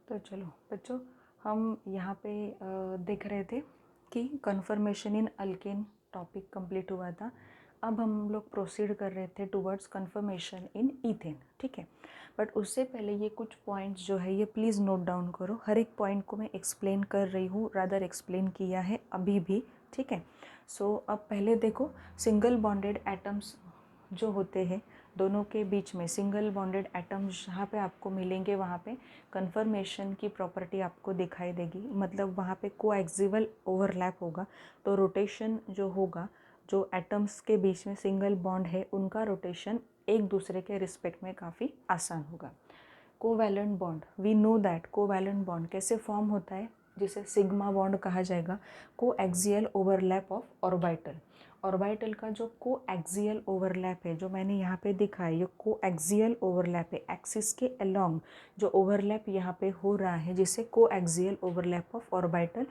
तो चलो बच्चों, हम यहाँ पे देख रहे थे कि कन्फर्मेशन इन अल्केन टॉपिक कंप्लीट हुआ था। अब हम लोग प्रोसीड कर रहे थे टुवर्ड्स कन्फर्मेशन इन ईथेन, ठीक है। बट उससे पहले ये कुछ पॉइंट्स जो है ये प्लीज़ नोट डाउन करो। हर एक पॉइंट को मैं एक्सप्लेन कर रही हूँ, रादर एक्सप्लेन किया है अभी भी, ठीक है। सो अब पहले देखो, सिंगल बॉन्डेड एटम्स जो होते हैं दोनों के बीच में, सिंगल बॉन्डेड एटम्स जहाँ पे आपको मिलेंगे वहाँ पे कन्फर्मेशन की प्रॉपर्टी आपको दिखाई देगी। मतलब वहाँ पे कोएक्सियल ओवरलैप होगा, तो रोटेशन जो होगा, जो एटम्स के बीच में सिंगल बॉन्ड है उनका रोटेशन एक दूसरे के रिस्पेक्ट में काफ़ी आसान होगा। Covalent bond, we know that covalent bond कैसे फॉर्म होता है, जिसे सिग्मा बॉन्ड कहा जाएगा। Coaxial overlap of orbital, orbital का जो कोएक्सियल ओवरलैप है जो मैंने यहाँ पे दिखा है, ये कोएक्सियल ओवरलैप है, एक्सिस के अलोंग जो ओवरलैप यहाँ पे हो रहा है जिसे कोएक्सियल ओवरलैप ऑफ ऑर्बिटल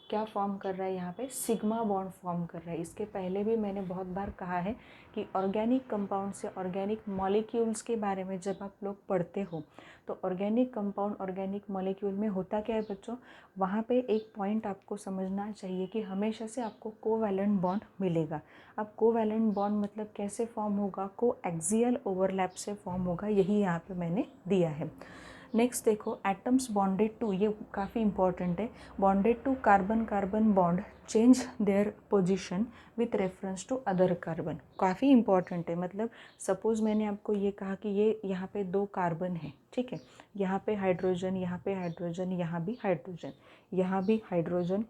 क्या फॉर्म कर रहा है, यहाँ पे सिग्मा बॉन्ड फॉर्म कर रहा है। इसके पहले भी मैंने बहुत बार कहा है कि ऑर्गेनिक कंपाउंड से ऑर्गेनिक मॉलिक्यूल्स के बारे में जब आप लोग पढ़ते हो तो ऑर्गेनिक कंपाउंड ऑर्गेनिक मॉलिक्यूल में होता क्या है बच्चों, वहाँ पे एक पॉइंट आपको समझना चाहिए कि हमेशा से आपको कोवैलेंट बॉन्ड मिलेगा। अब कोवैलेंट बॉन्ड मतलब कैसे फॉर्म होगा, कोएक्सियल ओवरलैप से फॉर्म होगा, यही यहाँ पे मैंने दिया है। नेक्स्ट देखो, एटम्स बॉन्डेड टू, ये काफ़ी इंपॉर्टेंट है, bonded to carbon carbon bond change their position with reference to other carbon, काफ़ी इंपॉर्टेंट है। मतलब सपोज़ मैंने आपको ये कहा कि ये यहाँ पे 2 कार्बन है, ठीक है, यहाँ पे हाइड्रोजन, यहाँ पे हाइड्रोजन, यहाँ भी हाइड्रोजन, यहाँ भी हाइड्रोजन,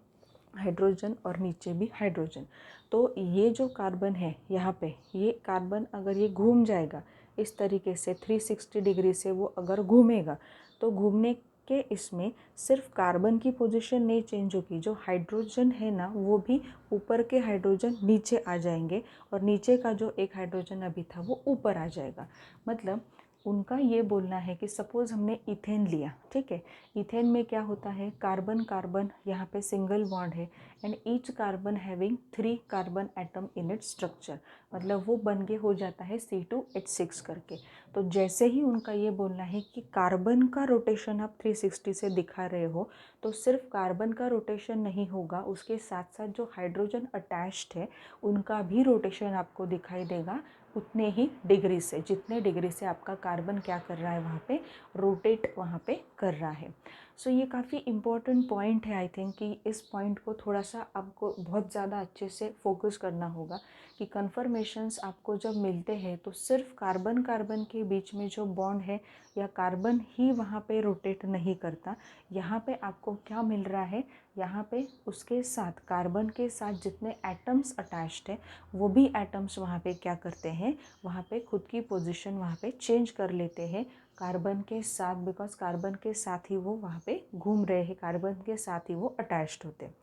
हाइड्रोजन और नीचे भी हाइड्रोजन। तो ये जो कार्बन है यहाँ पे, ये कार्बन अगर ये घूम जाएगा इस तरीके से 360 डिग्री से, वो अगर घूमेगा तो घूमने के इसमें सिर्फ कार्बन की पोजीशन नहीं चेंज होगी, जो हाइड्रोजन है ना वो भी ऊपर के हाइड्रोजन नीचे आ जाएंगे और नीचे का जो एक हाइड्रोजन अभी था वो ऊपर आ जाएगा। मतलब उनका ये बोलना है कि सपोज़ हमने इथेन लिया, ठीक है, इथेन में क्या होता है, कार्बन कार्बन यहाँ पे सिंगल बॉन्ड है and each carbon having 3 carbon atom in its structure, मतलब वो बन के हो जाता है C2H6 करके। तो जैसे ही उनका ये बोलना है कि कार्बन का रोटेशन आप 360 से दिखा रहे हो, तो सिर्फ कार्बन का रोटेशन नहीं होगा, उसके साथ साथ जो हाइड्रोजन अटैच्ड है उनका भी रोटेशन आपको दिखाई देगा उतने ही डिग्री से, जितने डिग्री से आपका कार्बन क्या कर रहा है वहाँ पे रोटेट वहाँ पे कर रहा है। सो ये काफ़ी इम्पॉर्टेंट पॉइंट है। आई थिंक कि इस पॉइंट को थोड़ा सा आपको बहुत ज़्यादा अच्छे से फोकस करना होगा कि कन्फर्मेशंस आपको जब मिलते हैं तो सिर्फ कार्बन कार्बन के बीच में जो बॉन्ड है या कार्बन ही वहाँ पे रोटेट नहीं करता, यहाँ पे आपको क्या मिल रहा है, यहाँ पे उसके साथ कार्बन के साथ जितने एटम्स अटैच्ड है वो भी एटम्स वहाँ पे क्या करते हैं, वहाँ पे खुद की पोजीशन वहाँ पे चेंज कर लेते हैं कार्बन के साथ, बिकॉज कार्बन के साथ ही वो वहाँ पे घूम रहे हैं, कार्बन के साथ ही वो अटैच्ड होते हैं।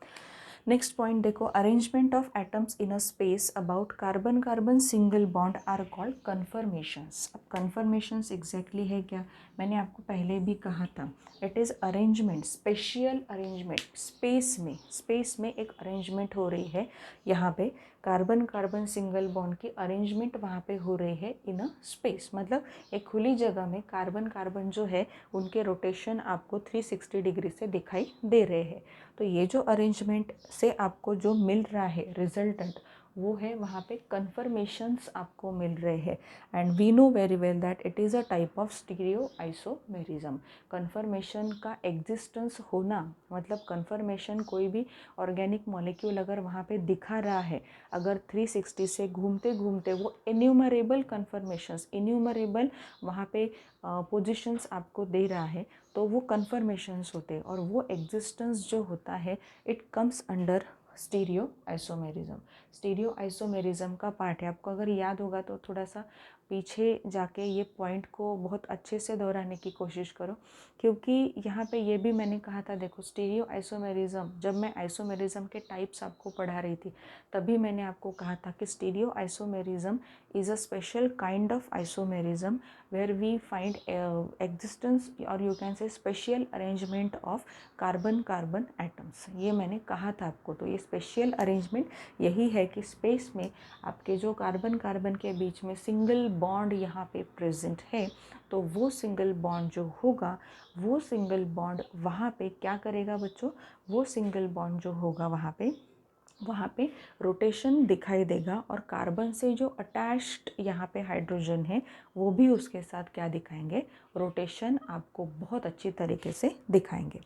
नेक्स्ट पॉइंट देखो, arrangement of atoms in a space about carbon carbon single bond are called conformations. अब कन्फर्मेशंस एग्जैक्टली है क्या, मैंने आपको पहले भी कहा था, it is arrangement, spatial arrangement, space में एक अरेंजमेंट हो रही है, यहाँ पे कार्बन कार्बन सिंगल बॉन्ड की अरेंजमेंट वहाँ पे हो रही है इन अ स्पेस, मतलब एक खुली जगह में कार्बन कार्बन जो है उनके रोटेशन आपको 360 डिग्री से दिखाई दे रहे हैं। तो ये जो अरेंजमेंट से आपको जो मिल रहा है रिजल्टेंट, वो है वहाँ पे कन्फर्मेशंस आपको मिल रहे हैं। And we know very well that it is a type of stereoisomerism. Conformation का एग्जिस्टेंस होना मतलब कन्फर्मेशन, कोई भी ऑर्गेनिक मॉलिक्यूल अगर वहाँ पे दिखा रहा है, अगर 360 से घूमते घूमते वो इन्यूमरेबल कन्फर्मेशंस, इन्यूमरेबल वहाँ पे पोजीशंस आपको दे रहा है, तो वो कन्फर्मेशंस होते हैं और वो एग्जिस्टेंस जो होता है it comes under stereo isomerism. Stereoisomerism का पार्ट है, आपको अगर याद होगा तो थोड़ा सा पीछे जाके ये पॉइंट को बहुत अच्छे से दोहराने की कोशिश करो, क्योंकि यहाँ पे ये भी मैंने कहा था, देखो स्टीरियो आइसोमेरिज्म, जब मैं आइसोमेरिज्म के टाइप्स आपको पढ़ा रही थी तभी मैंने आपको कहा था कि stereo isomerism is a special kind of isomerism where we find existence or you can say special arrangement of carbon carbon atoms. ये मैंने कहा था आपको। तो ये स्पेशल अरेंजमेंट यही है कि स्पेस में आपके जो कार्बन कार्बन के बीच में सिंगल बॉन्ड यहाँ पे प्रेजेंट है, तो वो सिंगल बॉन्ड जो होगा, वो सिंगल बॉन्ड वहाँ पे क्या करेगा बच्चों, वो सिंगल बॉन्ड जो होगा वहाँ पे रोटेशन दिखाई देगा, और कार्बन से जो अटैच्ड यहाँ पे हाइड्रोजन है वो भी उसके साथ क्या दिखाएंगे, रोटेशन आपको बहुत अच्छी तरीके से दिखाएंगे।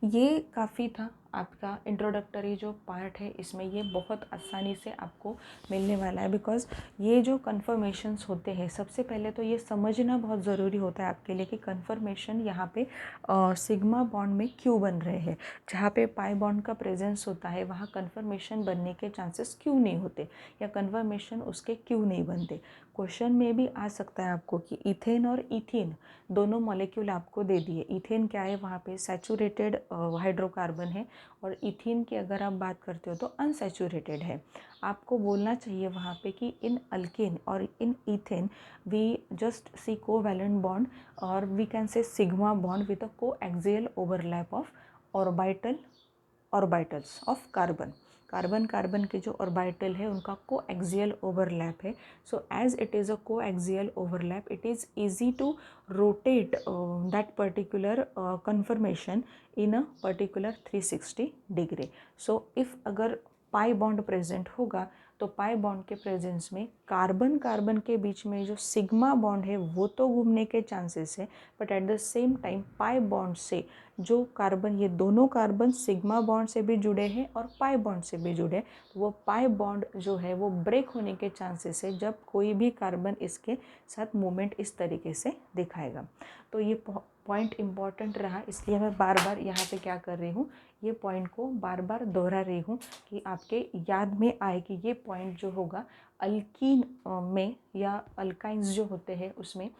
ये काफ़ी था आपका इंट्रोडक्टरी जो पार्ट है, इसमें ये बहुत आसानी से आपको मिलने वाला है, बिकॉज़ ये जो कन्फर्मेशंस होते हैं, सबसे पहले तो ये समझना बहुत ज़रूरी होता है आपके लिए कि कन्फर्मेशन यहाँ पे सिग्मा बॉन्ड में क्यों बन रहे हैं। जहाँ पे पाई बॉन्ड का प्रेजेंस होता है वहाँ कन्फर्मेशन बनने के चांसेस क्यों नहीं होते, या कन्फर्मेशन उसके क्यों नहीं बनते। क्वेश्चन में भी आ सकता है आपको कि इथेन और इथीन दोनों मॉलिक्यूल आपको दे दिए। इथेन क्या है, वहाँ पे सैचुरेटेड हाइड्रोकार्बन है, और इथीन की अगर आप बात करते हो तो अनसैचुरेटेड है। आपको बोलना चाहिए वहाँ पे कि इन अल्केन और in ethane we just see covalent bond और we can say sigma bond with a coaxial overlap of orbitals of carbon. Carbon carbon के जो ऑर्बिटल है उनका कोएक्सियल ओवरलैप है। So as it is a coaxial overlap, it is easy to rotate that particular conformation in a particular 360 degree. So if अगर pi bond present होगा तो pi bond के presence में कार्बन कार्बन के बीच में जो sigma bond है वो तो घूमने के चांसेस है, but at the same time pi bond से जो कार्बन, ये दोनों कार्बन सिग्मा बॉन्ड से भी जुड़े हैं और पाई बॉन्ड से भी जुड़े, तो वो पाई बॉन्ड जो है वो ब्रेक होने के चांसेस है जब कोई भी कार्बन इसके साथ मूवमेंट इस तरीके से दिखाएगा। तो ये पॉइंट इम्पॉर्टेंट रहा, इसलिए मैं बार बार यहाँ पे क्या कर रही हूँ, ये पॉइंट को बार बार दोहरा रही हूँ कि आपके याद में आए कि ये पॉइंट जो होगा अल्कीन में या अल्काइंस जो होते हैं उसमें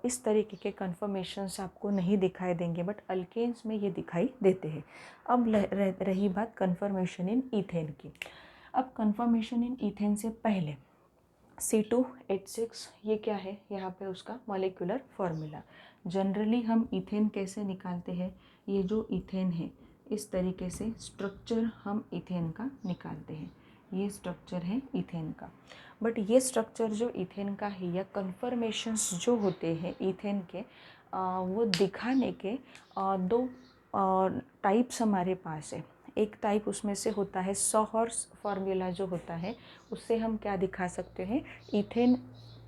इस तरीके के कन्फर्मेशंस आपको नहीं दिखाई देंगे, बट अल्केन्स में ये दिखाई देते हैं। अब रही बात कन्फर्मेशन इन ईथेन की। अब कन्फर्मेशन इन ईथेन से पहले C2H6 ये क्या है, यहाँ पे उसका मॉलिक्यूलर फॉर्मूला। जनरली हम इथेन कैसे निकालते हैं, ये जो इथेन है इस तरीके से स्ट्रक्चर हम इथेन का निकालते हैं। ये स्ट्रक्चर है इथेन का, बट ये स्ट्रक्चर जो इथेन का है या कन्फर्मेशंस जो होते हैं इथेन के वो दिखाने के दो टाइप्स हमारे पास है। एक टाइप उसमें से होता है सॉहर्स फार्मूला जो होता है, उससे हम क्या दिखा सकते हैं, इथेन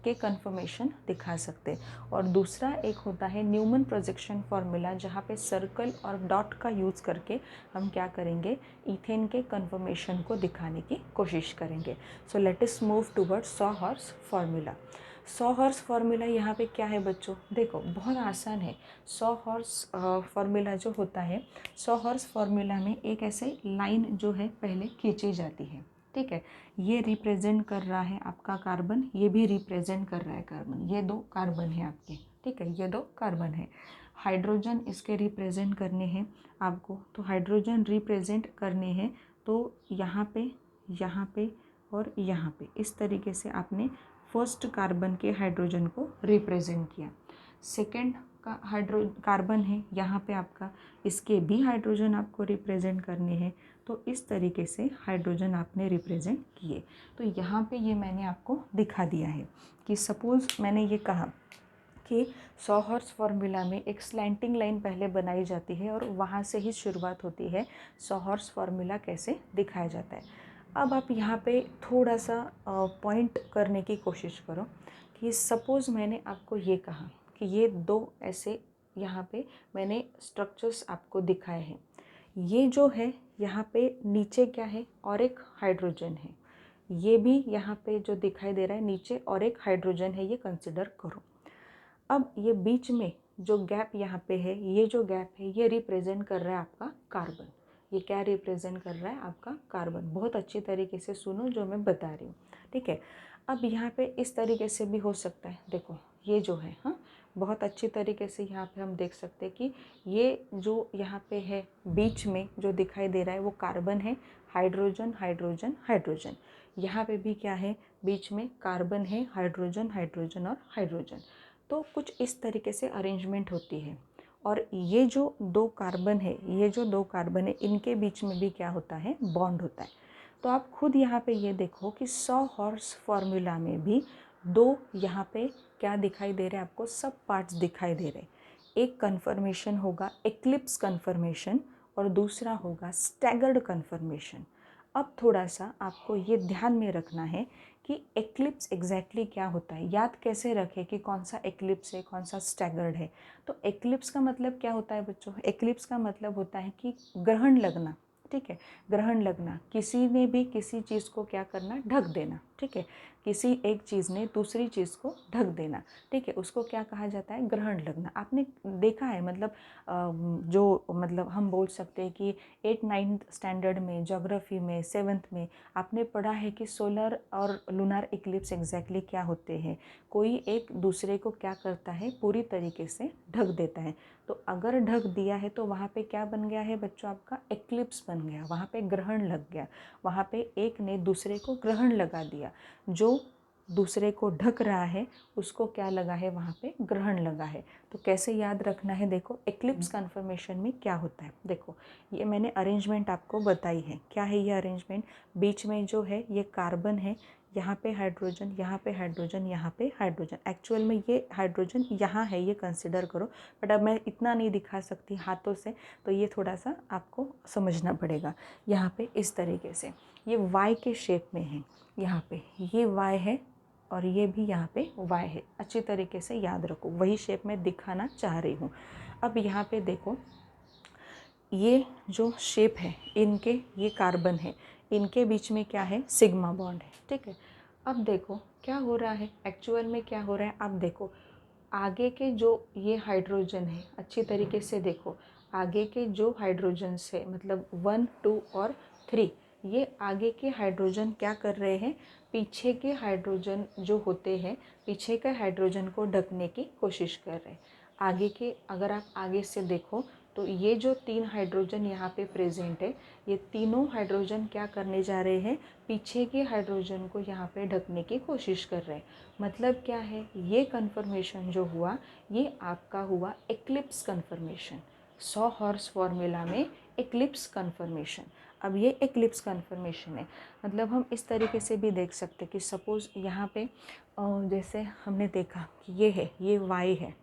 के कन्फर्मेशन दिखा सकते हैं। और दूसरा एक होता है न्यूमन प्रोजेक्शन फार्मूला, जहाँ पे सर्कल और डॉट का यूज़ करके हम क्या करेंगे, इथेन के कन्फर्मेशन को दिखाने की कोशिश करेंगे। So let us move towards सॉहर्स formula. सॉहर्स formula यहाँ पे क्या है बच्चों, देखो बहुत आसान है। सॉहर्स फार्मूला जो होता है, सॉहर्स फार्मूला में एक ऐसे लाइन जो है पहले खींची जाती है, ठीक है। ये रिप्रेजेंट कर रहा है आपका कार्बन, ये भी रिप्रेजेंट कर रहा है कार्बन, ये दो कार्बन है आपके, ठीक है, ये दो कार्बन है। हाइड्रोजन इसके रिप्रेजेंट करने हैं आपको, तो हाइड्रोजन रिप्रेजेंट करने हैं तो यहाँ पे और यहाँ पे इस तरीके से आपने फर्स्ट कार्बन के हाइड्रोजन को रिप्रेजेंट किया। सेकेंड का कार्बन है यहाँ पे आपका, इसके भी हाइड्रोजन आपको रिप्रेजेंट करने हैं, तो इस तरीके से हाइड्रोजन आपने रिप्रेजेंट किए। तो यहाँ पे ये मैंने आपको दिखा दिया है कि सपोज़ मैंने ये कहा कि सॉहर्स फार्मूला में एक स्लैंटिंग लाइन पहले बनाई जाती है और वहाँ से ही शुरुआत होती है सॉहर्स फार्मूला कैसे दिखाया जाता है। अब आप यहाँ पे थोड़ा सा पॉइंट करने की कोशिश करो कि सपोज़ मैंने आपको ये कहा कि ये दो ऐसे यहाँ पे मैंने स्ट्रक्चर्स आपको दिखाए हैं। ये जो है यहाँ पे नीचे क्या है, और एक हाइड्रोजन है, ये भी यहाँ पे जो दिखाई दे रहा है नीचे और एक हाइड्रोजन है, ये कंसिडर करो। अब ये बीच में जो गैप यहाँ पे है, ये जो गैप है ये रिप्रेजेंट कर रहा है आपका कार्बन। ये क्या रिप्रेजेंट कर रहा है, आपका कार्बन। बहुत अच्छी तरीके से सुनो जो मैं बता रही हूँ, ठीक है। अब यहाँ पे इस तरीके से भी हो सकता है, देखो ये जो है, हाँ बहुत अच्छी तरीके से यहाँ पे हम देख सकते हैं कि ये जो यहाँ पे है बीच में जो दिखाई दे रहा है वो कार्बन है, हाइड्रोजन हाइड्रोजन हाइड्रोजन। यहाँ पे भी क्या है, बीच में कार्बन है, हाइड्रोजन हाइड्रोजन और हाइड्रोजन। तो कुछ इस तरीके से अरेंजमेंट होती है। और ये जो दो कार्बन है इनके बीच में भी क्या होता है, बॉन्ड होता है। तो आप खुद यहाँ पे ये देखो कि 100 हॉर्स फार्मूला में भी दो यहाँ पे क्या दिखाई दे रहे हैं आपको, सब पार्ट्स दिखाई दे रहे। एक कन्फर्मेशन होगा एक्लिप्स कन्फर्मेशन और दूसरा होगा स्टैगर्ड कन्फर्मेशन। अब थोड़ा सा आपको ये ध्यान में रखना है कि एक्लिप्स एग्जैक्टली क्या होता है, याद कैसे रखें कि कौन सा एक्लिप्स है कौन सा स्टैगर्ड है। तो एक्लिप्स का मतलब क्या होता है बच्चों, एक्लिप्स का मतलब होता है कि ग्रहण लगना, ठीक है, ग्रहण लगना, किसी ने भी किसी चीज़ को क्या करना, ढक देना, ठीक है, किसी एक चीज़ ने दूसरी चीज़ को ढक देना, ठीक है, उसको क्या कहा जाता है, ग्रहण लगना। आपने देखा है, मतलब जो मतलब हम बोल सकते हैं कि 8-9 स्टैंडर्ड में, ज्योग्राफी में, 7th में आपने पढ़ा है कि सोलर और लूनार इक्लिप्स एग्जैक्टली क्या होते हैं। कोई एक दूसरे को क्या करता है, पूरी तरीके से ढक देता है। तो अगर ढक दिया है तो वहाँ पे क्या बन गया है बच्चों, आपका एक्लिप्स बन गया, वहाँ पे ग्रहण लग गया, वहाँ पे एक ने दूसरे को ग्रहण लगा दिया। जो दूसरे को ढक रहा है उसको क्या लगा है, वहाँ पे ग्रहण लगा है। तो कैसे याद रखना है, देखो एक्लिप्स कन्फर्मेशन में क्या होता है, देखो ये मैंने अरेंजमेंट आपको बताई है। क्या है ये अरेंजमेंट, बीच में जो है ये कार्बन है, यहाँ पे हाइड्रोजन, यहाँ पे हाइड्रोजन, यहाँ पे हाइड्रोजन। एक्चुअल में ये हाइड्रोजन यहाँ है, ये कंसिडर करो, बट अब मैं इतना नहीं दिखा सकती हाथों से, तो ये थोड़ा सा आपको समझना पड़ेगा। यहाँ पे इस तरीके से ये वाई के शेप में है, यहाँ पे ये वाई है और ये भी यहाँ पे वाई है। अच्छी तरीके से याद रखो, वही शेप में दिखाना चाह रही हूँ। अब यहाँ पे देखो, ये जो शेप है इनके, ये कार्बन है, इनके बीच में क्या है, सिग्मा बॉन्ड है, ठीक है। अब देखो क्या हो रहा है, एक्चुअल में क्या हो रहा है, अब देखो आगे के जो ये हाइड्रोजन है, अच्छी तरीके से देखो, आगे के जो हाइड्रोजन है, मतलब 1, 2 और 3, ये आगे के हाइड्रोजन क्या कर रहे हैं, पीछे के हाइड्रोजन जो होते हैं, पीछे के हाइड्रोजन को ढकने की कोशिश कर रहे हैं। आगे के, अगर आप आगे से देखो तो ये जो 3 हाइड्रोजन यहाँ पे प्रेजेंट है, ये तीनों हाइड्रोजन क्या करने जा रहे हैं, पीछे के हाइड्रोजन को यहाँ पे ढकने की कोशिश कर रहे हैं। मतलब क्या है, ये कन्फर्मेशन जो हुआ ये आपका हुआ एक्लिप्स कन्फर्मेशन। 100 हॉर्स फार्मूला में एक्लिप्स कन्फर्मेशन। अब ये एक्लिप्स कन्फर्मेशन है, मतलब हम इस तरीके से भी देख सकते कि सपोज़ यहाँ पे जैसे हमने देखा कि ये है, ये वाई है,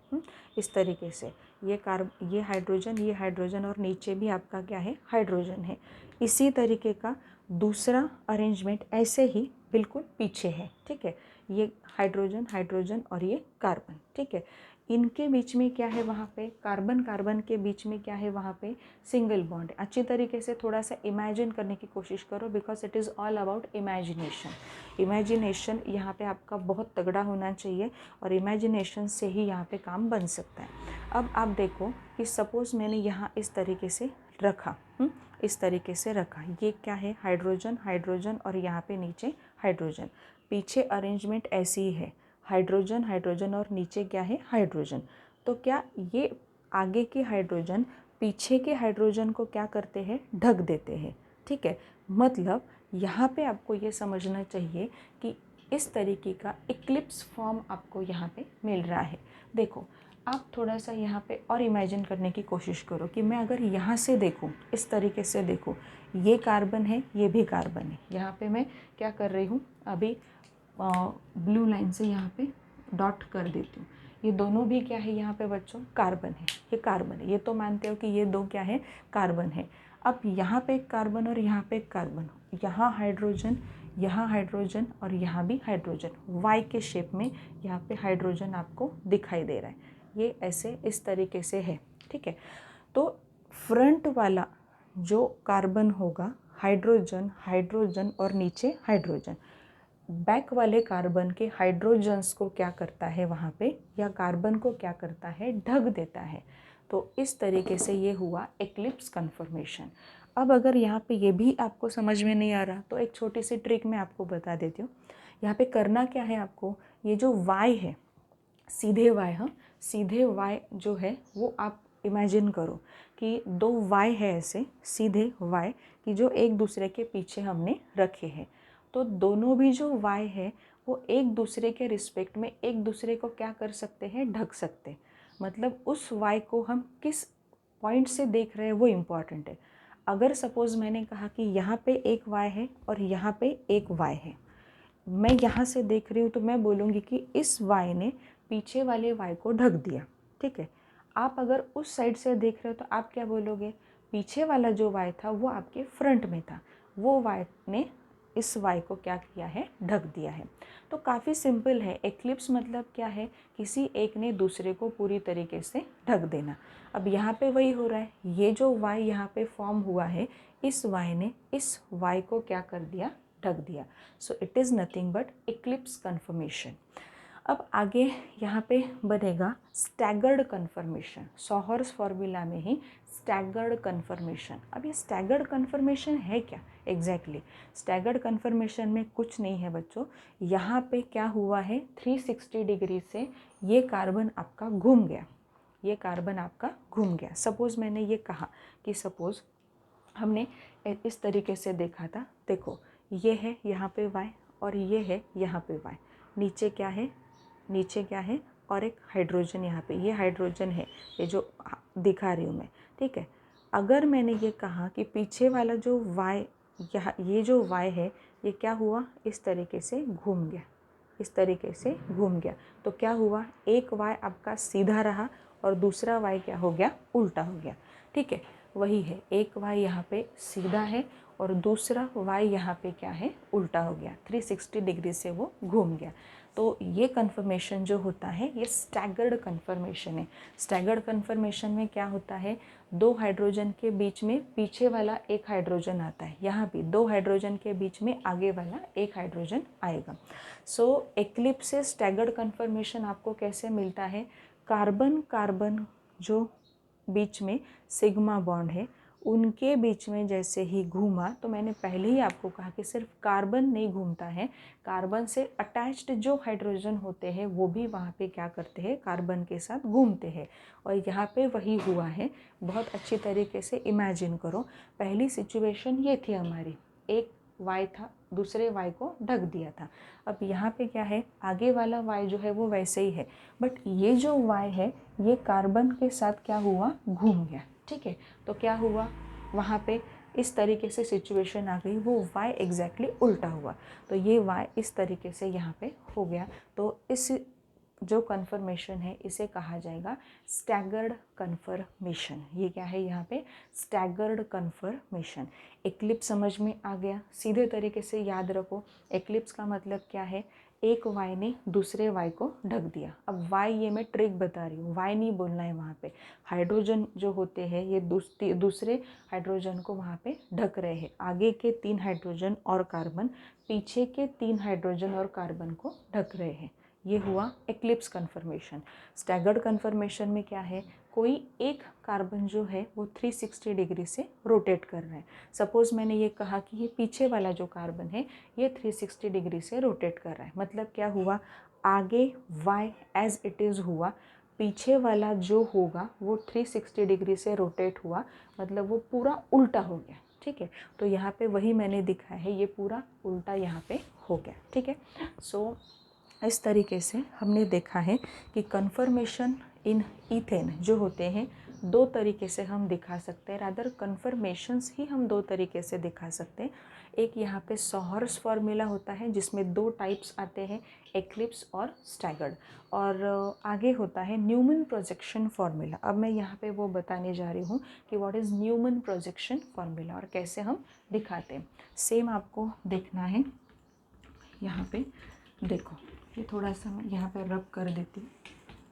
इस तरीके से ये हाइड्रोजन और नीचे भी आपका क्या है, हाइड्रोजन है। इसी तरीके का दूसरा अरेंजमेंट ऐसे ही बिल्कुल पीछे है, ठीक है, ये हाइड्रोजन और ये कार्बन, ठीक है। इनके बीच में क्या है, वहाँ पे कार्बन के बीच में क्या है, वहाँ पे सिंगल बॉन्ड। अच्छी तरीके से थोड़ा सा इमेजिन करने की कोशिश करो, because it is all about imagination यहाँ पे आपका बहुत तगड़ा होना चाहिए, और इमेजिनेशन से ही यहाँ पे काम बन सकता है। अब आप देखो कि सपोज़ मैंने यहाँ इस तरीके से रखा, इस तरीके से रखा, ये क्या है, हाइड्रोजन और यहाँ पे नीचे हाइड्रोजन। पीछे अरेंजमेंट ऐसी ही है, हाइड्रोजन और नीचे क्या है, हाइड्रोजन। तो क्या ये आगे के हाइड्रोजन पीछे के हाइड्रोजन को क्या करते हैं, ढक देते हैं, ठीक है। मतलब यहाँ पे आपको ये समझना चाहिए कि इस तरीके का इक्लिप्स फॉर्म आपको यहाँ पे मिल रहा है। देखो आप थोड़ा सा यहाँ पे और इमेजिन करने की कोशिश करो कि मैं अगर यहाँ से देखूँ, इस तरीके से देखूँ, ये कार्बन है, ये भी कार्बन है। यहाँ पे मैं क्या कर रही हूँ, अभी ब्लू लाइन से यहाँ पे डॉट कर देती हूँ। ये दोनों भी क्या है, यहाँ पे बच्चों कार्बन है, ये कार्बन है, ये तो मानते हो कि ये दो क्या है, कार्बन है। अब यहाँ पे एक कार्बन और यहाँ पे एक कार्बन, यहाँ हाइड्रोजन और यहाँ भी हाइड्रोजन, वाई के शेप में यहाँ पे हाइड्रोजन आपको दिखाई दे रहा है। ये ऐसे इस तरीके से है, ठीक है। तो फ्रंट वाला जो कार्बन होगा, हाइड्रोजन और नीचे हाइड्रोजन, बैक वाले कार्बन के हाइड्रोजन्स को क्या करता है वहाँ पे, या कार्बन को क्या करता है, ढक देता है। तो इस तरीके से ये हुआ एक्लिप्स कन्फर्मेशन। अब अगर यहाँ पे ये भी आपको समझ में नहीं आ रहा तो एक छोटी सी ट्रिक मैं आपको बता देती हूँ। यहाँ पे करना क्या है आपको, ये जो वाई है, सीधे वाई जो है वो आप इमेजिन करो कि दो वाई है, ऐसे सीधे वाई कि जो एक दूसरे के पीछे हमने रखे हैं। तो दोनों भी जो वाई है वो एक दूसरे के रिस्पेक्ट में एक दूसरे को क्या कर सकते हैं, ढक सकते। मतलब उस y को हम किस पॉइंट से देख रहे हैं वो इम्पॉर्टेंट है। अगर सपोज़ मैंने कहा कि यहाँ पे एक y है और यहाँ पे एक y है, मैं यहाँ से देख रही हूँ तो मैं बोलूँगी कि इस y ने पीछे वाले y को ढक दिया, ठीक है। आप अगर उस साइड से देख रहे हो तो आप क्या बोलोगे, पीछे वाला जो y था वो आपके फ्रंट में था, वो y ने इस y को क्या किया है, ढक दिया है। तो काफ़ी सिंपल है। एक्लिप्स मतलब क्या है, किसी एक ने दूसरे को पूरी तरीके से ढक देना। अब यहाँ पे वही हो रहा है, ये जो y यहाँ पे फॉर्म हुआ है, इस y ने इस y को क्या कर दिया, ढक दिया। So it is nothing but eclipse conformation. अब आगे यहाँ पे बनेगा स्टैगर्ड कन्फर्मेशन। सॉहर्स फॉर्मूला में ही स्टैगर्ड कन्फर्मेशन। अब ये स्टैगर्ड कन्फर्मेशन है क्या एग्जैक्टली? स्टैगर्ड कन्फर्मेशन में कुछ नहीं है बच्चों, यहाँ पे क्या हुआ है, 360 डिग्री से ये कार्बन आपका घूम गया, ये कार्बन आपका घूम गया। सपोज़ मैंने ये कहा कि सपोज़ हमने इस तरीके से देखा था, देखो ये है यहाँ पे y और ये है यहाँ पे y, नीचे क्या है, नीचे क्या है, और एक हाइड्रोजन यहाँ पे, ये हाइड्रोजन है, ये जो दिखा रही हूँ मैं, ठीक है। अगर मैंने ये कहा कि पीछे वाला जो y, यहाँ ये जो y है, ये क्या हुआ, इस तरीके से घूम गया, इस तरीके से घूम गया, तो क्या हुआ, एक y आपका सीधा रहा और दूसरा y क्या हो गया, उल्टा हो गया, ठीक है। वही है, एक y यहाँ पे सीधा है और दूसरा y यहाँ पे क्या है, उल्टा हो गया, 360 डिग्री से वो घूम गया। तो ये कन्फर्मेशन जो होता है ये स्टैगर्ड कन्फर्मेशन है। स्टैगर्ड कन्फर्मेशन में क्या होता है, दो हाइड्रोजन के बीच में पीछे वाला एक हाइड्रोजन आता है, यहाँ भी दो हाइड्रोजन के बीच में आगे वाला एक हाइड्रोजन आएगा। सो एक्लिप्स से स्टैगर्ड कन्फर्मेशन आपको कैसे मिलता है, कार्बन कार्बन जो बीच में सिग्मा बॉन्ड है उनके बीच में जैसे ही घूमा, तो मैंने पहले ही आपको कहा कि सिर्फ कार्बन नहीं घूमता है, कार्बन से अटैच्ड जो हाइड्रोजन होते हैं वो भी वहाँ पे क्या करते हैं, कार्बन के साथ घूमते हैं। और यहाँ पे वही हुआ है, बहुत अच्छी तरीके से इमेजिन करो। पहली सिचुएशन ये थी हमारी, एक y था, दूसरे y को ढक दिया था। अब यहाँ पे क्या है, आगे वाला y जो है वो वैसे ही है, बट ये जो y है ये कार्बन के साथ क्या हुआ, घूम गया, ठीक है। तो क्या हुआ, वहाँ पे इस तरीके से सिचुएशन आ गई, वो y एग्जैक्टली उल्टा हुआ, तो ये y इस तरीके से यहाँ पे हो गया। तो इस जो कन्फर्मेशन है इसे कहा जाएगा स्टैगर्ड कन्फर्मेशन। ये क्या है यहाँ पे, स्टैगर्ड कन्फर्मेशन। एक्लिप्स समझ में आ गया, सीधे तरीके से याद रखो, एक्लिप्स का मतलब क्या है, एक y ने दूसरे y को ढक दिया। अब y ये मैं ट्रिक बता रही हूँ, y नहीं बोलना है, वहाँ पे हाइड्रोजन जो होते हैं ये दूसरे हाइड्रोजन को वहाँ पे ढक रहे हैं, आगे के 3 हाइड्रोजन और कार्बन पीछे के 3 हाइड्रोजन और कार्बन को ढक रहे हैं। ये हुआ एक्लिप्स कन्फर्मेशन। स्टैगर्ड कन्फर्मेशन में क्या है, कोई एक कार्बन जो है वो 360 डिग्री से रोटेट कर रहा है। सपोज़ मैंने ये कहा कि ये पीछे वाला जो कार्बन है ये 360 डिग्री से रोटेट कर रहा है, मतलब क्या हुआ, आगे y एज इट इज़ हुआ, पीछे वाला जो होगा वो 360 डिग्री से रोटेट हुआ, मतलब वो पूरा उल्टा हो गया, ठीक है। तो यहाँ पे वही मैंने दिखाया है, ये पूरा उल्टा यहाँ पे हो गया, ठीक है। सो इस तरीके से हमने देखा है कि कन्फर्मेशन इन ईथेन जो होते हैं दो तरीके से हम दिखा सकते हैं, रादर कन्फर्मेशंस ही हम दो तरीके से दिखा सकते हैं। एक यहाँ पे सॉहर्स फॉर्मूला होता है जिसमें दो टाइप्स आते हैं, एक्लिप्स और स्टैगर्ड, और आगे होता है न्यूमन प्रोजेक्शन फार्मूला। अब मैं यहाँ पे वो बताने जा रही हूँ कि what is Newman projection formula और कैसे हम दिखाते हैं। सेम आपको देखना है, यहाँ पे देखो, ये थोड़ा सा मैं यहाँ पे रब कर देती हूँ,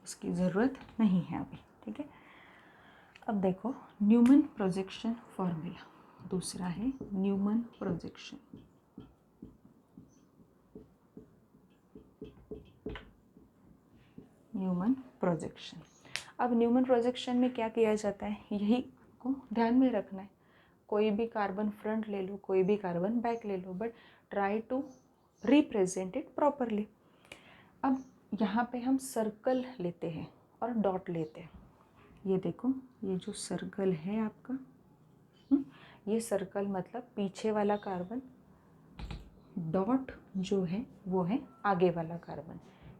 इसकी ज़रूरत नहीं है अभी, ठीक है। अब देखो न्यूमन प्रोजेक्शन फार्मूला, दूसरा है न्यूमन प्रोजेक्शन। न्यूमन प्रोजेक्शन, अब न्यूमन प्रोजेक्शन में क्या किया जाता है, यही को ध्यान में रखना है। कोई भी कार्बन फ्रंट ले लो, कोई भी कार्बन बैक ले लो, but try to represent it properly. अब यहाँ पे हम सर्कल लेते हैं और डॉट लेते हैं। ये देखो, ये जो सर्कल है आपका, ये सर्कल मतलब पीछे वाला कार्बन, डॉट जो है वो है आगे वाला कार्बन।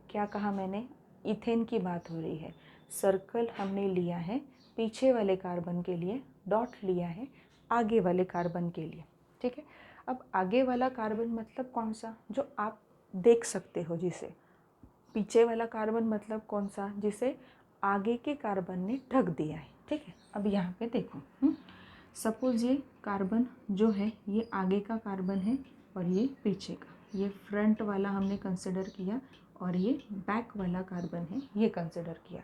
क्या कहा मैंने, इथेन की बात हो रही है। सर्कल हमने लिया है पीछे वाले कार्बन के लिए, डॉट लिया है आगे वाले कार्बन के लिए, ठीक है। अब आगे वाला कार्बन मतलब कौन सा, जो आप देख सकते हो जिसे। पीछे वाला कार्बन मतलब कौन सा, जिसे आगे के कार्बन ने ढक दिया है, ठीक है। अब यहाँ पे देखो, सपोज ये कार्बन जो है ये आगे का कार्बन है और ये पीछे का, ये फ्रंट वाला हमने कंसिडर किया और ये बैक वाला कार्बन है ये कंसिडर किया।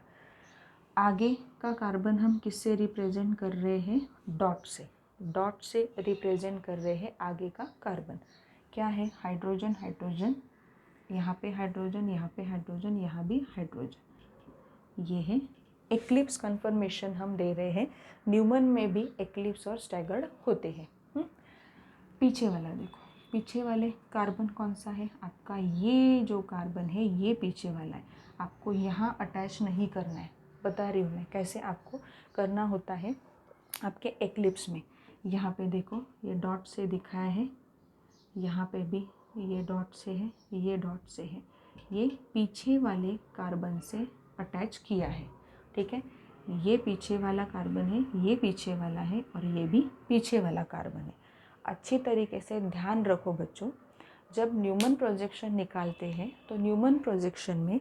आगे का कार्बन हम किससे रिप्रेजेंट कर रहे हैं, डॉट से। डॉट से रिप्रेजेंट कर रहे हैं आगे का कार्बन। क्या है, हाइड्रोजन, हाइड्रोजन, यहाँ पे हाइड्रोजन, यहाँ पे हाइड्रोजन, यहाँ भी हाइड्रोजन। ये है एक्लिप्स कन्फर्मेशन हम दे रहे हैं। न्यूमन में भी एक्लिप्स और स्टैगर्ड होते हैं। पीछे वाला देखो, पीछे वाले कार्बन कौन सा है आपका, ये जो कार्बन है ये पीछे वाला है। आपको यहाँ अटैच नहीं करना है, बता रही हूँ मैं कैसे आपको करना होता है आपके एक्लिप्स में। यहाँ पे देखो ये डॉट से दिखाया है, यहाँ पे भी ये डॉट से है, ये डॉट से है, ये पीछे वाले कार्बन से अटैच किया है, ठीक है। ये पीछे वाला कार्बन है, ये पीछे वाला है और ये भी पीछे वाला कार्बन है। अच्छी तरीके से ध्यान रखो बच्चों, जब न्यूमन प्रोजेक्शन निकालते हैं तो न्यूमन प्रोजेक्शन में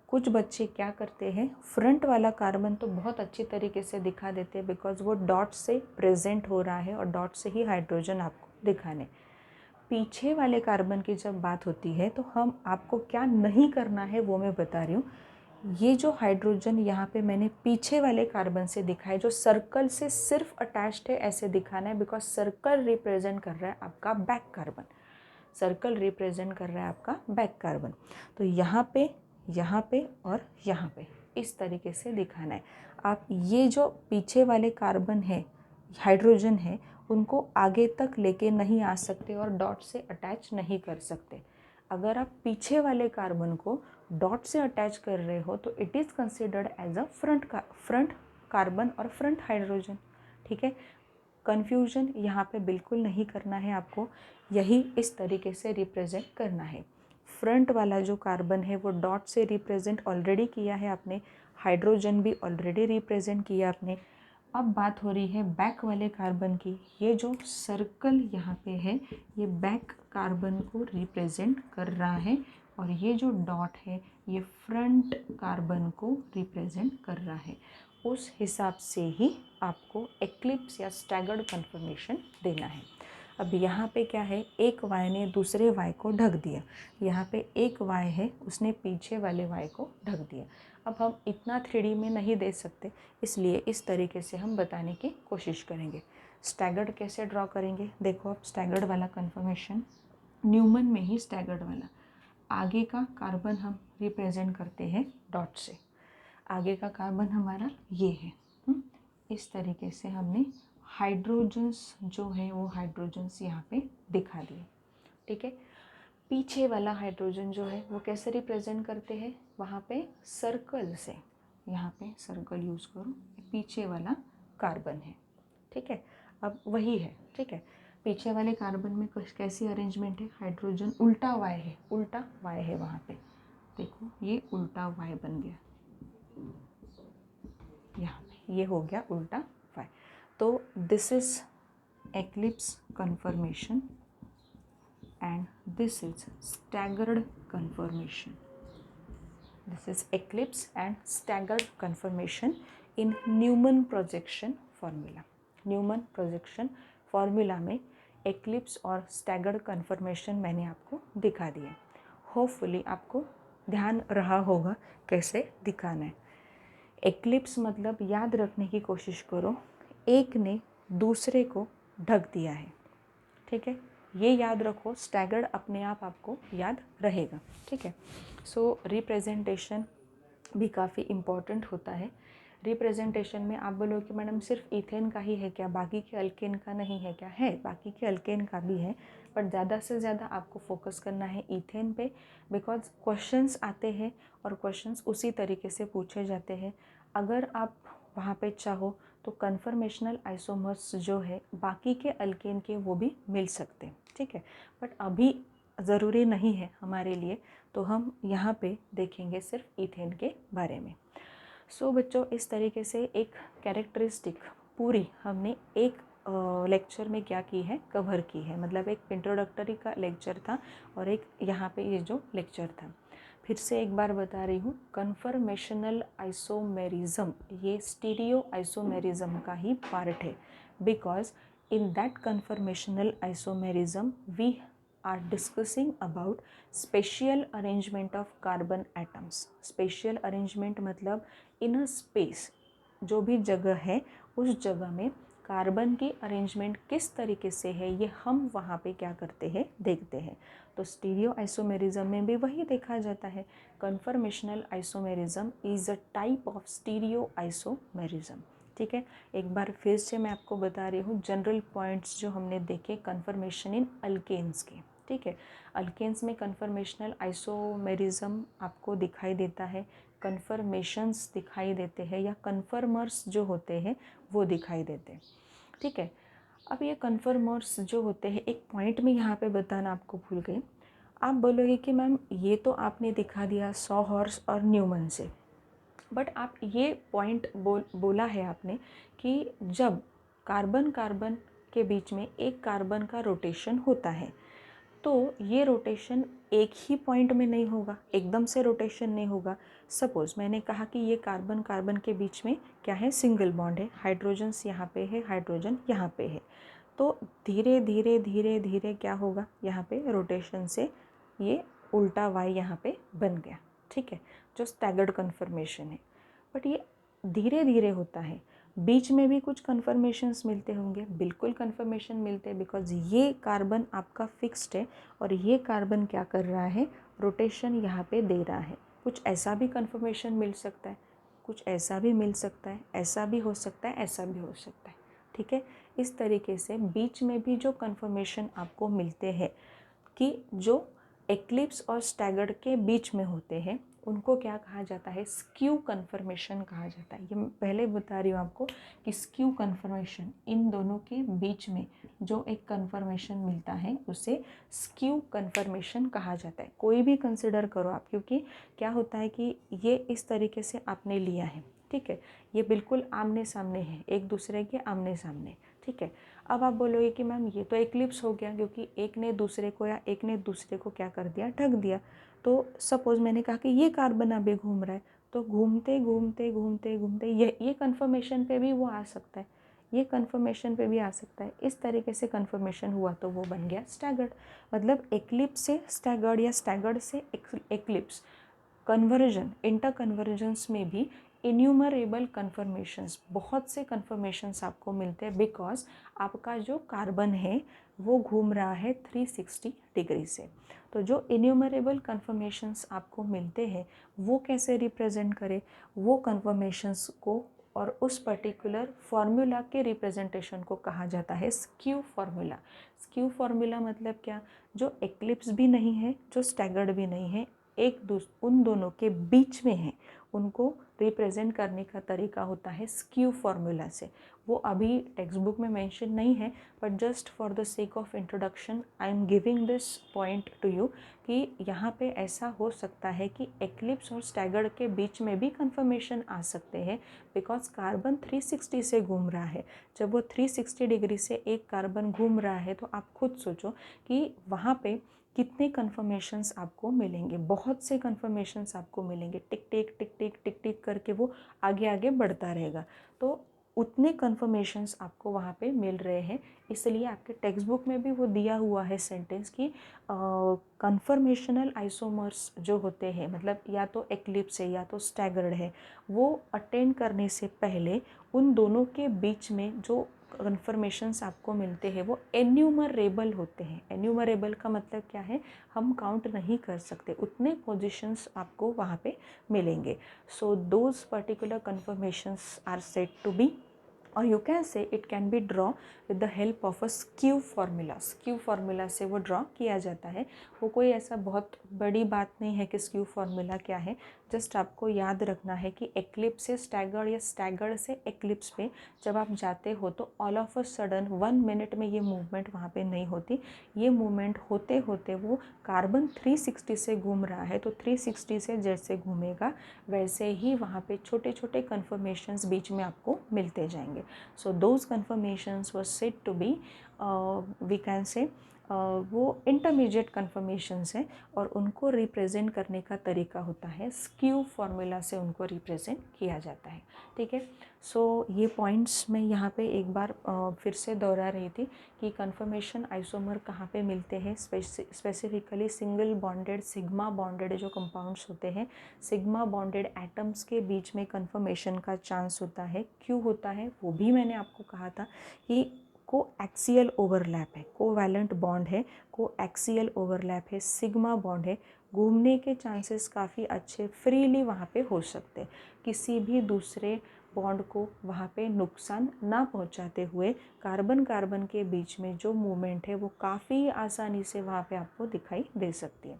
कुछ बच्चे क्या करते हैं, फ्रंट वाला कार्बन तो बहुत अच्छी तरीके से दिखा देते हैं बिकॉज वो डॉट से प्रेजेंट हो रहा है और डॉट से ही हाइड्रोजन आपको दिखाने। पीछे वाले कार्बन की जब बात होती है तो हम आपको क्या नहीं करना है वो मैं बता रही हूँ। ये जो हाइड्रोजन यहाँ पे मैंने पीछे वाले कार्बन से दिखाया, जो सर्कल से सिर्फ अटैच्ड है ऐसे दिखाना है, बिकॉज सर्कल रिप्रेजेंट कर रहा है आपका बैक कार्बन। सर्कल रिप्रेजेंट कर रहा है आपका बैक कार्बन। तो यहाँ पे और यहाँ पे इस तरीके से दिखाना है। आप ये जो पीछे वाले कार्बन है, हाइड्रोजन है, उनको आगे तक लेके नहीं आ सकते और डॉट से अटैच नहीं कर सकते। अगर आप पीछे वाले कार्बन को डॉट से अटैच कर रहे हो तो it is considered as a front carbon और फ्रंट हाइड्रोजन, ठीक है। कन्फ्यूजन यहाँ पे बिल्कुल नहीं करना है आपको, यही इस तरीके से रिप्रेजेंट करना है। फ्रंट वाला जो कार्बन है वो डॉट से रिप्रेजेंट ऑलरेडी किया है आपने, हाइड्रोजन भी ऑलरेडी रिप्रेजेंट किया आपने। अब बात हो रही है बैक वाले कार्बन की। ये जो सर्कल यहाँ पे है ये बैक कार्बन को रिप्रेजेंट कर रहा है और ये जो डॉट है ये फ्रंट कार्बन को रिप्रेजेंट कर रहा है। उस हिसाब से ही आपको एक्लिप्स या स्टैगर्ड कन्फर्मेशन देना है। अब यहाँ पे क्या है, एक वाई ने दूसरे वाई को ढक दिया। यहाँ पे एक वाई है, उसने पीछे वाले वाई को ढक दिया। अब हम इतना 3D में नहीं दे सकते, इसलिए इस तरीके से हम बताने की कोशिश करेंगे। स्टैगर्ड कैसे ड्रॉ करेंगे, देखो अब स्टैगर्ड वाला कन्फर्मेशन, न्यूमन में ही स्टैगर्ड वाला, आगे का कार्बन हम रिप्रेजेंट करते हैं डॉट से। आगे का कार्बन हमारा ये है। इस तरीके से हमने हाइड्रोजन्स जो है वो हाइड्रोजन्स यहाँ पे दिखा दिए, ठीक है। पीछे वाला हाइड्रोजन जो है वो कैसे रिप्रेजेंट करते हैं, वहाँ पे सर्कल से, यहाँ पे सर्कल यूज़ करो, पीछे वाला कार्बन है, ठीक है। अब वही है, ठीक है। पीछे वाले कार्बन में कैसी अरेंजमेंट है, हाइड्रोजन उल्टा वाई है, उल्टा वाई है वहाँ पे, देखो ये उल्टा वाई बन गया, यहाँ पे ये हो गया उल्टा वाई। तो this is eclipse conformation and this is staggered conformation. This is eclipse and staggered conformation in Newman projection formula. Newman projection formula में eclipse और staggered conformation मैंने आपको दिखा दिया। होपफुली आपको ध्यान रहा होगा कैसे दिखाना है। eclipse मतलब याद रखने की कोशिश करो, एक ने दूसरे को ढक दिया है, ठीक है। ये याद रखो, स्टैगर्ड अपने आप आपको याद रहेगा, ठीक है। सो रिप्रेजेंटेशन भी काफ़ी इम्पॉर्टेंट होता है। रिप्रेजेंटेशन में आप बोलो कि मैडम सिर्फ इथेन का ही है क्या, बाकी के अल्केन का नहीं है क्या, है बाकी के अल्केन का भी है, बट ज़्यादा से ज़्यादा आपको फोकस करना है इथेन पे, बिकॉज क्वेश्चंस आते हैं और क्वेश्चंस उसी तरीके से पूछे जाते हैं। अगर आप वहाँ पे चाहो तो कन्फर्मेशनल आइसोमर्स जो है बाकी के अल्केन के वो भी मिल सकते हैं, ठीक है। बट अभी ज़रूरी नहीं है हमारे लिए, तो हम यहाँ पे देखेंगे सिर्फ इथेन के बारे में। सो बच्चों, इस तरीके से एक कैरेक्टरिस्टिक पूरी हमने एक लेक्चर में क्या की है, कवर की है। मतलब एक इंट्रोडक्टरी का लेक्चर था और एक यहाँ पे ये जो लेक्चर था। फिर से एक बार बता रही हूँ, कन्फर्मेशनल आइसोमेरिज्म ये स्टीरियो आइसोमेरिज्म का ही पार्ट है, because in that conformational isomerism we are discussing about spatial arrangement of carbon atoms. spatial arrangement मतलब in a space, जो भी जगह है उस जगह में कार्बन की अरेंजमेंट किस तरीके से है, ये हम वहाँ पे क्या करते हैं, देखते हैं। तो स्टीरियो आइसोमेरिज्म में भी वही देखा जाता है। Conformational isomerism is a type of stereo isomerism. ठीक है, एक बार फिर से मैं आपको बता रही हूँ जनरल पॉइंट्स जो हमने देखे कन्फर्मेशन इन अल्केन्स के। ठीक है, अल्केन्स में कन्फर्मेशनल आइसोमेरिज्म आपको दिखाई देता है, कन्फर्मेशंस दिखाई देते हैं, या कन्फर्मर्स जो होते हैं वो दिखाई देते हैं। ठीक है, अब ये कन्फर्मर्स जो होते हैं, एक पॉइंट में यहाँ पे बताना आपको भूल गई। आप बोलोगे कि मैम ये तो आपने दिखा दिया सॉहॉर्स और न्यूमन से, बट आप ये पॉइंट बोला है आपने कि जब कार्बन कार्बन के बीच में एक कार्बन का रोटेशन होता है, तो ये रोटेशन एक ही पॉइंट में नहीं होगा, एकदम से रोटेशन नहीं होगा। सपोज़ मैंने कहा कि ये कार्बन कार्बन के बीच में क्या है, सिंगल बॉन्ड है, हाइड्रोजन्स यहाँ पे है, हाइड्रोजन यहाँ पे है, तो धीरे धीरे धीरे धीरे क्या होगा, यहाँ पे रोटेशन से ये उल्टा वाई यहाँ पे बन गया। ठीक है, जो स्टैगर्ड कन्फर्मेशन है, बट ये धीरे धीरे होता है। बीच में भी कुछ कन्फर्मेशंस मिलते होंगे, बिल्कुल कन्फर्मेशन मिलते हैं, बिकॉज ये कार्बन आपका फिक्स्ड है और ये कार्बन क्या कर रहा है, रोटेशन यहाँ पे दे रहा है। कुछ ऐसा भी कन्फर्मेशन मिल सकता है, कुछ ऐसा भी मिल सकता है, ऐसा भी हो सकता है, ऐसा भी हो सकता है। ठीक है, इस तरीके से बीच में भी जो कन्फर्मेशन आपको मिलते हैं कि जो एक्लिप्स और स्टैगर्ड के बीच में होते हैं, उनको क्या कहा जाता है, स्क्यू कन्फर्मेशन कहा जाता है। ये मैं पहले बता रही हूँ आपको कि स्क्यू कन्फर्मेशन, इन दोनों के बीच में जो एक कन्फर्मेशन मिलता है उसे स्क्यू कन्फर्मेशन कहा जाता है। कोई भी कंसिडर करो आप, क्योंकि क्या होता है कि ये इस तरीके से आपने लिया है। ठीक है, ये बिल्कुल आमने सामने है, एक दूसरे के आमने सामने। ठीक है, अब आप बोलोगे कि मैम ये तो एक्लिप्स हो गया, क्योंकि एक ने दूसरे को या एक ने दूसरे को क्या कर दिया, ढक दिया। तो सपोज़ मैंने कहा कि ये कार्बन अभी घूम रहा है, तो घूमते घूमते घूमते घूमते ये कन्फर्मेशन पे भी वो आ सकता है, ये कन्फर्मेशन पे भी आ सकता है। इस तरीके से कन्फर्मेशन हुआ तो वो बन गया स्टैगर्ड। मतलब एक्लिप्स से स्टैगर्ड या स्टैगर्ड से एक्लिप्स। कन्वर्जन, इंटर कन्वर्जेंस में भी इन्यूमरेबल कन्फर्मेशंस, बहुत से कन्फर्मेशंस आपको मिलते हैं, बिकॉज आपका जो कार्बन है वो घूम रहा है 360 डिग्री से। तो जो इन्यूमरेबल कन्फर्मेशंस आपको मिलते हैं वो कैसे रिप्रेजेंट करें, वो कन्फर्मेशंस को और उस पर्टिकुलर फार्मूला के रिप्रेजेंटेशन को कहा जाता है स्क्यू फार्मूला। स्क्यू फार्मूला मतलब क्या, जो एक्लिप्स भी नहीं है, जो स्टैगर्ड भी नहीं है, उन दोनों के बीच में है, उनको रिप्रेजेंट करने का तरीका होता है स्क्यू फार्मूला से। वो अभी टेक्स्ट बुक में मेंशन नहीं है, but just for the sake of introduction I am giving this point two you कि यहाँ पे ऐसा हो सकता है कि एक्लिप्स और स्टैगर्ड के बीच में भी कन्फर्मेशन आ सकते हैं, बिकॉज कार्बन 360 से घूम रहा है। जब वो 360 डिग्री से एक कार्बन घूम रहा है, तो आप खुद सोचो कि वहाँ पे कितने कन्फर्मेशंस आपको मिलेंगे, बहुत से कन्फर्मेशंस आपको मिलेंगे। टिक टिक टिक टिक टिक टिक करके वो आगे आगे बढ़ता रहेगा, तो उतने कन्फर्मेशंस आपको वहाँ पे मिल रहे हैं। इसलिए आपके टेक्स्ट बुक में भी वो दिया हुआ है सेंटेंस कि कन्फर्मेशनल आइसोमर्स जो होते हैं, मतलब या तो एक्लिप्स है या तो स्टैगर्ड है, वो अटेंड करने से पहले उन दोनों के बीच में जो कन्फर्मेशंस आपको मिलते हैं वो एन्यूमरेबल होते हैं। एन्यूमरेबल का मतलब क्या है, हम काउंट नहीं कर सकते, उतने पोजीशंस आपको वहाँ पे मिलेंगे। So those particular conformations are said to be और you can say it can be draw with the help of a skew formula. Skew formula से वो ड्रॉ किया जाता है। वो कोई ऐसा बहुत बड़ी बात नहीं है कि स्क्यू फार्मूला क्या है, जस्ट आपको याद रखना है कि एक्लिप्स से स्टैगर्ड या स्टैगर्ड से एक्लिप्स पे जब आप जाते हो तो all of a sudden 1 minute में ये मूवमेंट वहाँ पे नहीं होती। ये मूवमेंट होते होते वो कार्बन 360 से घूम रहा है, तो 360 से जैसे घूमेगा वैसे ही वहाँ पे छोटे छोटे कन्फर्मेशंस बीच में आपको मिलते जाएंगे। So those conformations were said to be we can say वो इंटरमीडिएट कन्फर्मेशंस हैं और उनको रिप्रेजेंट करने का तरीका होता है स्क्यू फार्मूला से उनको रिप्रेजेंट किया जाता है। ठीक है, सो ये पॉइंट्स मैं यहाँ पे एक बार फिर से दोहरा रही थी कि कन्फर्मेशन आइसोमर कहाँ पे मिलते हैं। Specifically single bonded sigma bonded जो कंपाउंड्स होते हैं, सिग्मा बॉन्डेड एटम्स के बीच में कन्फर्मेशन का चांस होता है। क्यों होता है वो भी मैंने आपको कहा था कि को एक्सियल ओवरलैप है, कोवैलेंट बॉन्ड है, को एक्सियल ओवरलैप है, सिग्मा बॉन्ड है, घूमने के चांसेस काफ़ी अच्छे फ्रीली वहाँ पे हो सकते हैं। किसी भी दूसरे बॉन्ड को वहाँ पे नुकसान ना पहुँचाते हुए कार्बन कार्बन के बीच में जो मूवमेंट है वो काफ़ी आसानी से वहाँ पे आपको दिखाई दे सकती है।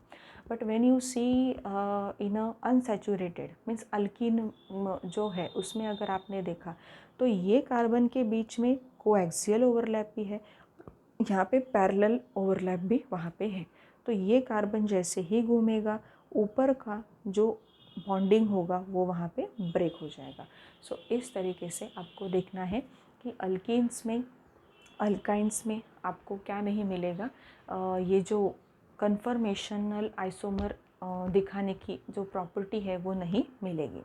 But when you see in a unsaturated means alkene जो है उसमें अगर आपने देखा तो ये कार्बन के बीच में कोएक्सियल ओवरलैप भी है, यहाँ पे पैरेलल ओवरलैप भी वहाँ पे है। तो ये कार्बन जैसे ही घूमेगा ऊपर का जो बॉन्डिंग होगा वो वहाँ पे ब्रेक हो जाएगा। सो इस तरीके से आपको देखना है कि अल्कीन्स में अल्काइंस में आपको क्या नहीं मिलेगा, ये जो कन्फर्मेशनल आइसोमर दिखाने की जो प्रॉपर्टी है वो नहीं मिलेगी।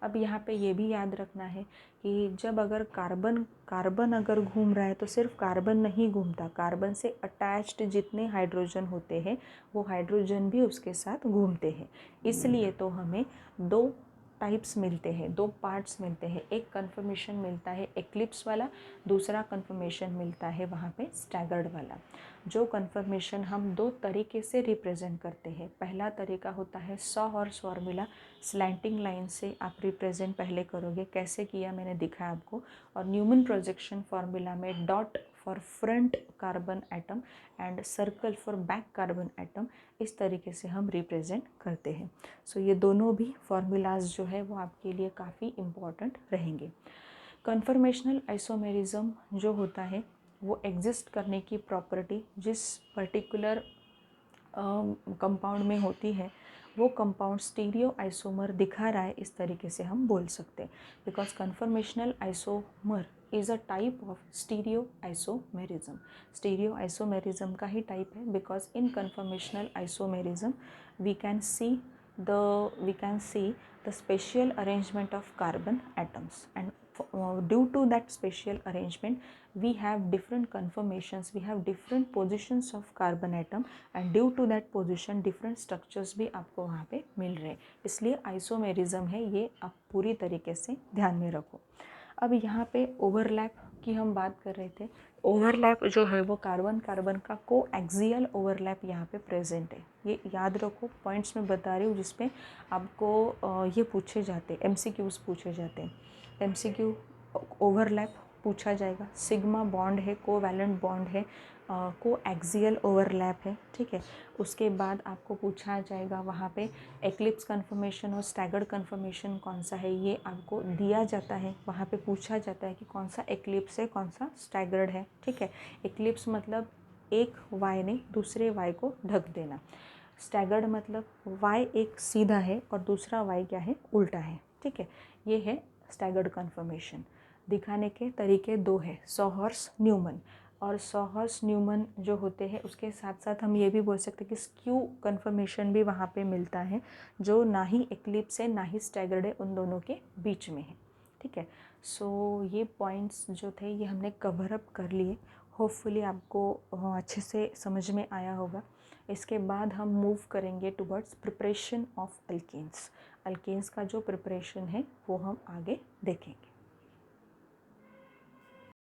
अब यहाँ पे ये भी याद रखना है कि जब अगर कार्बन अगर घूम रहा है तो सिर्फ कार्बन नहीं घूमता, कार्बन से अटैच्ड जितने हाइड्रोजन होते हैं वो हाइड्रोजन भी उसके साथ घूमते हैं। इसलिए तो हमें दो टाइप्स मिलते हैं, दो पार्ट्स मिलते हैं। एक कन्फर्मेशन मिलता है एक्लिप्स वाला, दूसरा कन्फर्मेशन मिलता है वहाँ पे स्टैगर्ड वाला। जो कन्फर्मेशन हम दो तरीके से रिप्रेजेंट करते हैं। पहला तरीका होता है saw horse formula, slanting line से आप रिप्रेजेंट पहले करोगे, कैसे किया मैंने दिखाया आपको। और न्यूमन प्रोजेक्शन फार्मूला में dot for front carbon atom and circle for back carbon atom, इस तरीके से हम रिप्रेजेंट करते हैं। सो ये दोनों भी फार्मूलाज जो है वो आपके लिए काफ़ी इम्पॉर्टेंट रहेंगे। कन्फर्मेशनल आइसोमेरिज्म जो होता है वो एग्जिस्ट करने की प्रॉपर्टी जिस पर्टिकुलर कंपाउंड में होती है वो कंपाउंड स्टीरियो आइसोमर दिखा रहा है, इस तरीके से हम बोल सकते हैं। Because conformational isomer is a type of stereoisomerism. Stereoisomerism का ही टाइप है because in conformational isomerism we can see the spatial arrangement of carbon atoms, and due to that spatial arrangement we have different conformations, we have different positions of carbon atom, and due to that position different structures भी आपको वहाँ पे मिल रहे हैं। इसलिए isomerism है, ये आप पूरी तरीके से ध्यान में रखो। अब यहाँ पे ओवरलैप की हम बात कर रहे थे। ओवरलैप जो है वो कार्बन कार्बन का को एक्सियल ओवरलैप यहाँ पे प्रेजेंट है। ये याद रखो, पॉइंट्स में बता रही हूँ जिसपे आपको ये पूछे जाते हैं, एमसीक्यूज़ पूछे जाते हैं। एमसीक्यू ओवरलैप पूछा जाएगा, सिग्मा बॉन्ड है, कोवैलेंट बॉन्ड है, को एक्सियल ओवरलैप है। ठीक है, उसके बाद आपको पूछा जाएगा वहाँ पे एक्लिप्स कन्फर्मेशन और स्टैगर्ड कन्फर्मेशन कौन सा है, ये आपको दिया जाता है। वहाँ पे पूछा जाता है कि कौन सा एक्लिप्स है, कौन सा स्टैगर्ड है। ठीक है, एक्लिप्स मतलब एक वाई ने दूसरे वाई को ढक देना, स्टैगर्ड मतलब वाई एक सीधा है और दूसरा वाई क्या है, उल्टा है। ठीक है, ये है स्टैगर्ड कन्फर्मेशन। दिखाने के तरीके दो है, सॉ हॉर्स न्यूमन। और सॉ हॉर्स न्यूमन जो होते हैं उसके साथ साथ हम ये भी बोल सकते हैं कि स्क्यू कन्फर्मेशन भी वहाँ पे मिलता है, जो ना ही एक्लिप्स है ना ही स्टैगर्ड है, उन दोनों के बीच में है। ठीक है, सो ये पॉइंट्स जो थे ये हमने कवर अप कर लिए। होपफुली आपको अच्छे से समझ में आया होगा। इसके बाद हम मूव करेंगे towards preparation of alkanes. Alkanes का जो प्रिपरेशन है वो हम आगे देखेंगे।